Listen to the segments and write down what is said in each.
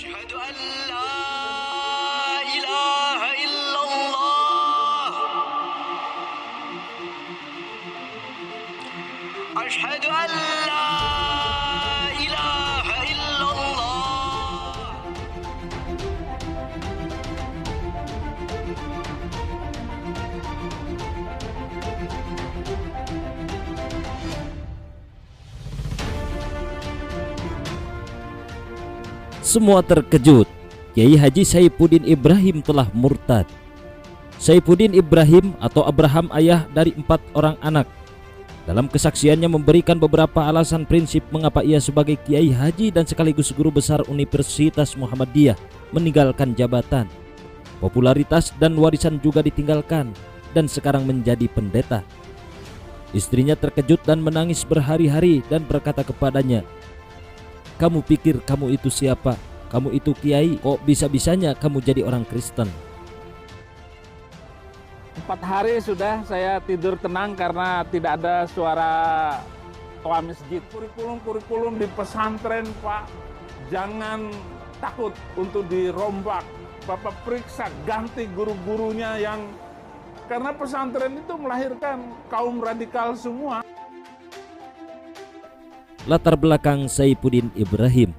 أشهد أن لا إله إلا الله أشهد أن لا إله إلا الله. Semua terkejut. Kiai Haji Saifuddin Ibrahim telah murtad. Saifuddin Ibrahim atau Abraham ayah dari 4 orang anak. Dalam kesaksiannya memberikan beberapa alasan prinsip mengapa ia sebagai Kiai Haji dan sekaligus guru besar Universitas Muhammadiyah meninggalkan jabatan. Popularitas dan warisan juga ditinggalkan dan sekarang menjadi pendeta. Istrinya terkejut dan menangis berhari-hari dan berkata kepadanya, "Kamu pikir kamu itu siapa? Kamu itu kiai, kok bisa-bisanya kamu jadi orang Kristen?" 4 hari sudah saya tidur tenang karena tidak ada suara toa masjid. Kurikulum di pesantren, Pak, jangan takut untuk dirombak. Bapak periksa, ganti guru-gurunya yang... Karena pesantren itu melahirkan kaum radikal semua. Latar belakang Saifuddin Ibrahim.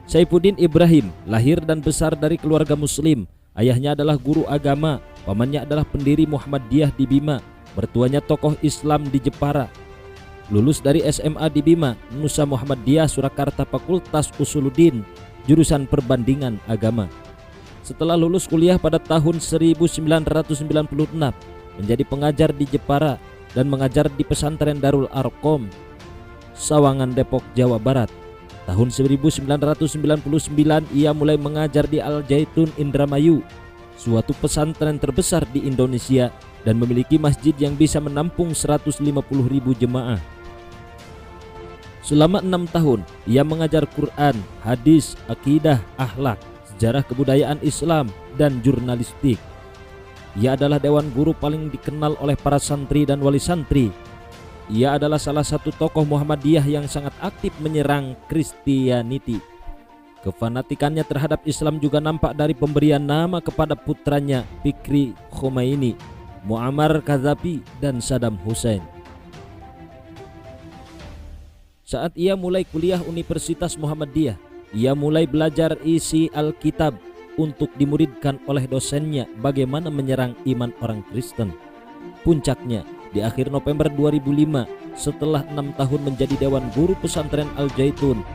Saifuddin Ibrahim lahir dan besar dari keluarga muslim. Ayahnya adalah guru agama, pamannya adalah pendiri Muhammadiyah di Bima, mertuanya tokoh Islam di Jepara. Lulus dari SMA di Bima, Nusa Muhammadiyah Surakarta Fakultas Usuluddin, jurusan perbandingan agama. Setelah lulus kuliah pada tahun 1996, menjadi pengajar di Jepara dan mengajar di pesantren Darul Arqam, Sawangan, Depok, Jawa Barat. Tahun 1999 ia mulai mengajar di Al Zaitun Indramayu, suatu pesantren terbesar di Indonesia dan memiliki masjid yang bisa menampung 150.000 jemaah. Selama 6 tahun ia mengajar Quran, hadis, akidah, akhlak, sejarah kebudayaan Islam dan jurnalistik. Ia adalah dewan guru paling dikenal oleh para santri dan wali santri. Ia adalah salah satu tokoh Muhammadiyah yang sangat aktif menyerang Kristianiti. Kefanatikannya terhadap Islam juga nampak dari pemberian nama kepada putranya Fikri Khomeini, Muammar Gaddafi dan Saddam Hussein. Saat ia mulai kuliah Universitas Muhammadiyah, ia mulai belajar isi Alkitab untuk dimuridkan oleh dosennya bagaimana menyerang iman orang Kristen. Puncaknya, di akhir November 2005, setelah 6 tahun menjadi dewan guru pesantren Al Zaitun,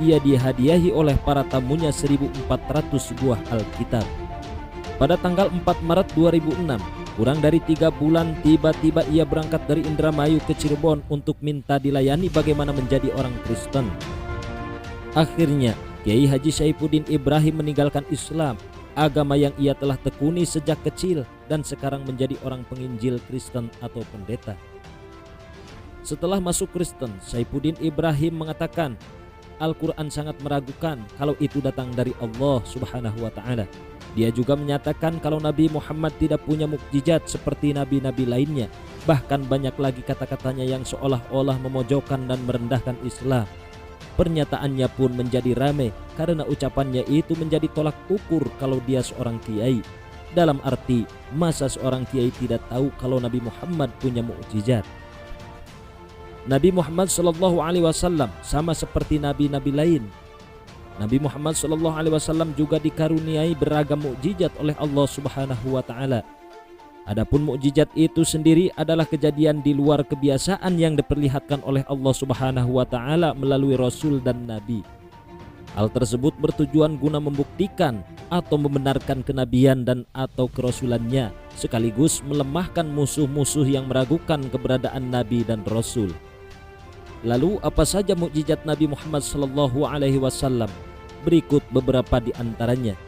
ia dihadiahi oleh para tamunya 1.400 buah Alkitab. Pada tanggal 4 Maret 2006, kurang dari 3 bulan, tiba-tiba ia berangkat dari Indramayu ke Cirebon untuk minta dilayani bagaimana menjadi orang Kristen. Akhirnya, Kiai Haji Saifuddin Ibrahim meninggalkan Islam, agama yang ia telah tekuni sejak kecil dan sekarang menjadi orang penginjil Kristen atau pendeta. Setelah masuk Kristen, Saifuddin Ibrahim mengatakan Al-Quran sangat meragukan kalau itu datang dari Allah Subhanahu wa Ta'ala. Dia juga menyatakan kalau Nabi Muhammad tidak punya mukjizat seperti nabi-nabi lainnya. Bahkan banyak lagi kata-katanya yang seolah-olah memojokkan dan merendahkan Islam. Pernyataannya pun menjadi ramai karena ucapannya itu menjadi tolak ukur kalau dia seorang kiai. Dalam arti, masa seorang kiai tidak tahu kalau Nabi Muhammad punya mukjizat? Nabi Muhammad SAW sama seperti nabi-nabi lain. Nabi Muhammad SAW juga dikaruniai beragam mukjizat oleh Allah Subhanahu wa Ta'ala. Adapun mukjizat itu sendiri adalah kejadian di luar kebiasaan yang diperlihatkan oleh Allah Subhanahu wa Ta'ala melalui Rasul dan Nabi. Hal tersebut bertujuan guna membuktikan atau membenarkan kenabian dan atau kerasulannya, sekaligus melemahkan musuh-musuh yang meragukan keberadaan Nabi dan Rasul. Lalu apa saja mukjizat Nabi Muhammad SAW? Berikut beberapa di antaranya.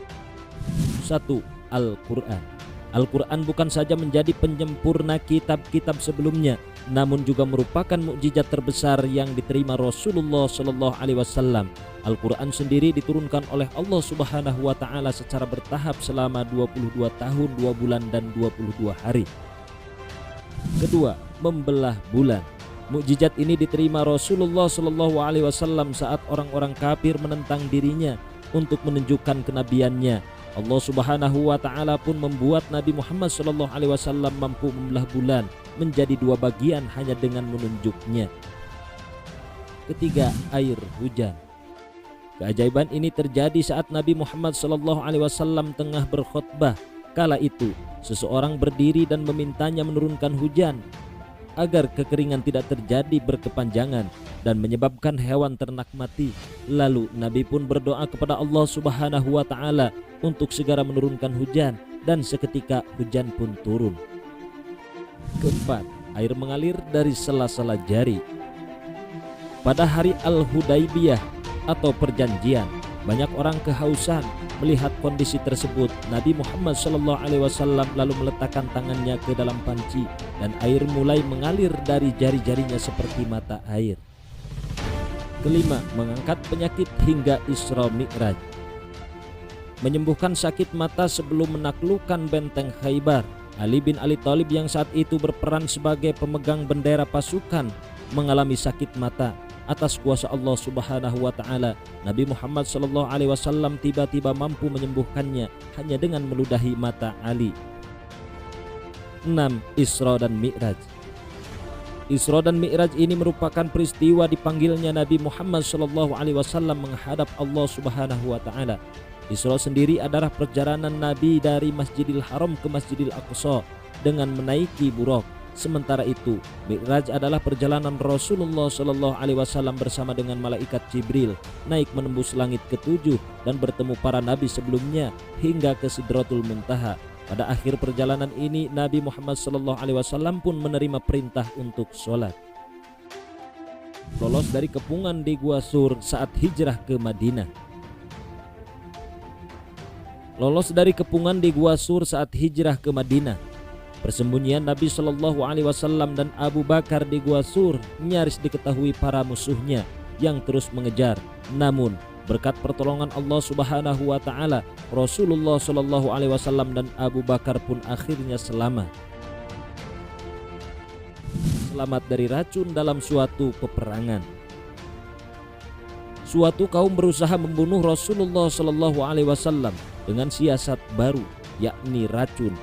1. Al-Quran. Al-Quran bukan saja menjadi penyempurna kitab-kitab sebelumnya, namun juga merupakan mukjizat terbesar yang diterima Rasulullah SAW. Al-Quran sendiri diturunkan oleh Allah Subhanahu wa Ta'ala secara bertahap selama 22 tahun, 2 bulan dan 22 hari. Kedua, membelah bulan. Mukjizat ini diterima Rasulullah Shallallahu Alaihi Wasallam saat orang-orang kafir menentang dirinya untuk menunjukkan kenabiannya. Allah Subhanahu wa Ta'ala pun membuat Nabi Muhammad Shallallahu Alaihi Wasallam mampu membelah bulan menjadi dua bagian hanya dengan menunjuknya. Ketiga, air hujan. Keajaiban ini terjadi saat Nabi Muhammad Shallallahu Alaihi Wasallam tengah berkhutbah. Kala itu, seseorang berdiri dan memintanya menurunkan hujan agar kekeringan tidak terjadi berkepanjangan dan menyebabkan hewan ternak mati. Lalu Nabi pun berdoa kepada Allah Subhanahu wa Ta'ala untuk segera menurunkan hujan, dan seketika hujan pun turun. Keempat, air mengalir dari sela-sela jari. Pada hari Al-Hudaybiyah atau perjanjian, banyak orang kehausan. Melihat kondisi tersebut, Nabi Muhammad SAW lalu meletakkan tangannya ke dalam panci dan air mulai mengalir dari jari-jarinya seperti mata air. Kelima, mengangkat penyakit hingga Isra Mi'raj. Menyembuhkan sakit mata sebelum menaklukkan benteng Khaybar. Ali bin Abi Thalib yang saat itu berperan sebagai pemegang bendera pasukan mengalami sakit mata. Atas kuasa Allah Subhanahu wa Ta'ala, Nabi Muhammad SAW tiba-tiba mampu menyembuhkannya hanya dengan meludahi mata Ali. 6. Isra dan Mi'raj. Isra dan Mi'raj ini merupakan peristiwa dipanggilnya Nabi Muhammad SAW menghadap Allah Subhanahu wa Ta'ala. Isra sendiri adalah perjalanan Nabi dari Masjidil Haram ke Masjidil Aqsa dengan menaiki buraq. Sementara itu, Mi'raj adalah perjalanan Rasulullah SAW bersama dengan malaikat Jibril naik menembus langit ketujuh dan bertemu para nabi sebelumnya hingga ke Sidratul Muntaha. Pada akhir perjalanan ini, Nabi Muhammad SAW pun menerima perintah untuk sholat. Lolos dari kepungan di Gua Sur saat hijrah ke Madinah. Lolos dari kepungan di Gua Sur saat hijrah ke Madinah. Persembunyian Nabi Shallallahu Alaihi Wasallam dan Abu Bakar di Gua Sur nyaris diketahui para musuhnya yang terus mengejar. Namun berkat pertolongan Allah Subhanahu wa Ta'ala, Rasulullah Shallallahu Alaihi Wasallam dan Abu Bakar pun akhirnya selamat dari racun dalam suatu peperangan. Suatu kaum berusaha membunuh Rasulullah Shallallahu Alaihi Wasallam dengan siasat baru, yakni racun.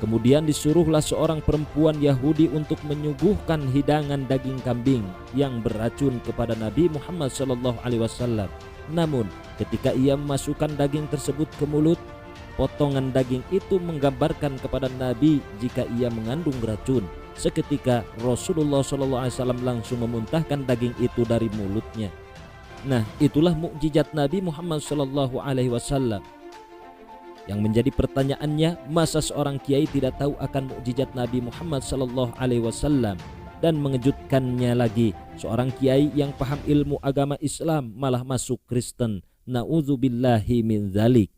Kemudian disuruhlah seorang perempuan Yahudi untuk menyuguhkan hidangan daging kambing yang beracun kepada Nabi Muhammad SAW. Namun ketika ia memasukkan daging tersebut ke mulut, potongan daging itu menggambarkan kepada Nabi jika ia mengandung racun. Seketika Rasulullah SAW langsung memuntahkan daging itu dari mulutnya. Nah, itulah mukjizat Nabi Muhammad SAW. Yang menjadi pertanyaannya, masa seorang kiai tidak tahu akan mukjizat Nabi Muhammad SAW? Dan mengejutkannya lagi, seorang kiai yang paham ilmu agama Islam malah masuk Kristen. Na'udzubillahi min dzalik.